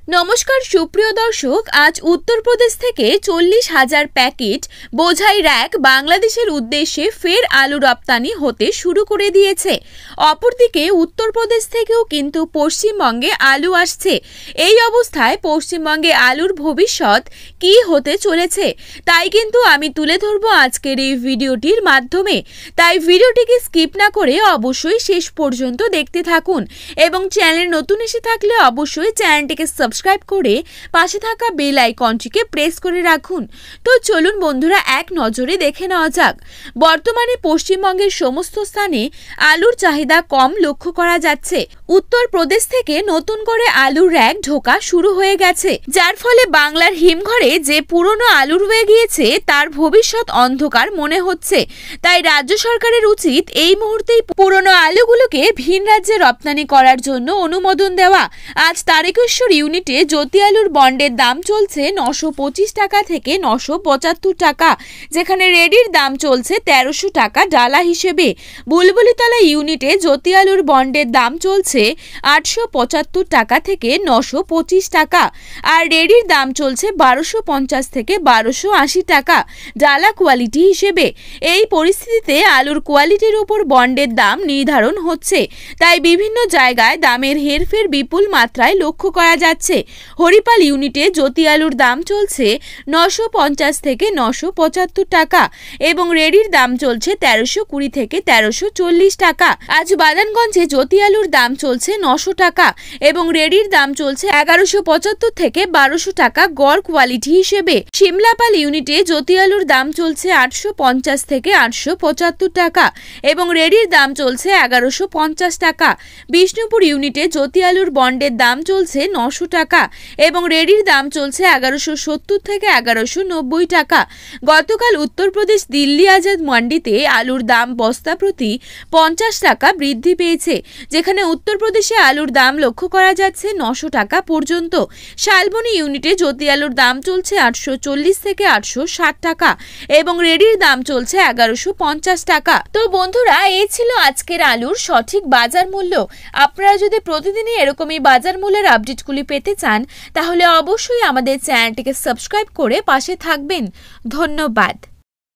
नमस्कार सुप्रिय दर्शक, आज उत्तर प्रदेश থেকে 40,000 প্যাকেট বোঝাই র‍্যাক বাংলাদেশের উদ্দেশ্যে ফের আলু রপ্তানি হতে শুরু করে দিয়েছে। অপরদিকে উত্তরপ্রদেশ থেকেও কিন্তু পশ্চিমবঙ্গে আলু আসছে। এই অবস্থায় পশ্চিমবঙ্গে আলুর ভবিষ্যৎ কি হতে চলেছে তাই কিন্তু আমি তুলে ধরব আজকের এই ভিডিওটির মাধ্যমে। তাই ভিডিওটিকে স্কিপ না করে অবশ্যই শেষ পর্যন্ত দেখতে থাকুন এবং চ্যানেলে নতুন এসে থাকলে অবশ্যই চ্যানেলটিকে সাবস্ক্রাইব করে পাশে থাকা বেল আইকনটিকে প্রেস করে রাখুন। তো চলুন বন্ধুরা এক নজরে দেখে নেওয়া যাক। বর্তমানে পশ্চিমবঙ্গের সমস্ত স্থানে আলুর চাহিদা কম লক্ষ্য করা যাচ্ছে। উত্তরপ্রদেশ থেকে নতুন করে আলুর র‍্যাক ঢোকা শুরু হয়ে গেছে, যার ফলে বাংলার হিমঘরে যে পুরনো আলু রয়ে গিয়েছে তার ভবিষ্যৎ অন্ধকার মনে হচ্ছে। তাই রাজ্য সরকারের উচিত এই মুহূর্তেই পুরনো আলুগুলোকে ভিন রাজ্যে রপ্তানি করার জন্য অনুমোদন দেওয়া। আজ তারকেশ্বর ইউনিটে জ্যোতি আলুর বন্ডের দাম চলছে 925 টাকা থেকে 975 টাকা, যেখানে রেডির দাম চলছে 1300 টাকা ডালা হিসেবে। বুলবুলিতলা ইউনিটে জ্যোতি আলুর বন্ডের দাম চলছে 875 টাকা থেকে 925 টাকা, আর রেডির দাম চলছে 1250 থেকে 1280 টাকা ডালা কোয়ালিটি হিসেবে। এই পরিস্থিতিতে আলুর কোয়ালিটির উপর বন্ডের দাম নির্ধারণ হচ্ছে, তাই বিভিন্ন জায়গায় দামের হেরফের বিপুল মাত্রায় লক্ষ্য করা যাচ্ছে। হরিপাল ইউনিটে জ্যোতি আলুর দাম চলছে 950 থেকে 975 টাকা এবং রেডির দাম চলছে 1320 থেকে 1340 টাকা। আজ বাদানগঞ্জে জ্যোতি আলুর দাম চলছে 900 টাকা এবং রেডির দাম চলছে 1175 থেকে 1200 টাকা গড় কোয়ালিটি হিসেবে। শিমলাপাল ইউনিটে জ্যোতি আলুর দাম চলছে 850 থেকে 875 টাকা এবং রেডির দাম চলছে 1150 টাকা। বিষ্ণুপুর ইউনিটে জ্যোতি আলুর বন্ডের দাম চলছে 900 টাকা এবং রেডির দাম চলছে 1170 থেকে 1190 টাকা। গতকাল উত্তরপ্রদেশ দিল্লি আজাদ মান্ডিতে আলুর দাম বস্তা প্রতি 50 টাকা বৃদ্ধি পেয়েছে, যেখানে উত্তরপ্রদেশে আলুর দাম লক্ষ্য করা যাচ্ছে 900 টাকা পর্যন্ত। শালবনী ইউনিটে জ্যোতি আলুর দাম চলছে 840 থেকে 860 টাকা এবং রেডির দাম চলছে 1150 টাকা। তো বন্ধুরা, এই ছিল আজকের আলুর সঠিক বাজার মূল্য। আপনারা যদি প্রতিদিনই এরকমই বাজার মূল্যের আপডেটগুলি পেতে চান তাহলে অবশ্যই আমাদের চ্যানেলটিকে সাবস্ক্রাইব করে পাশে থাকবেন। ধন্যবাদ।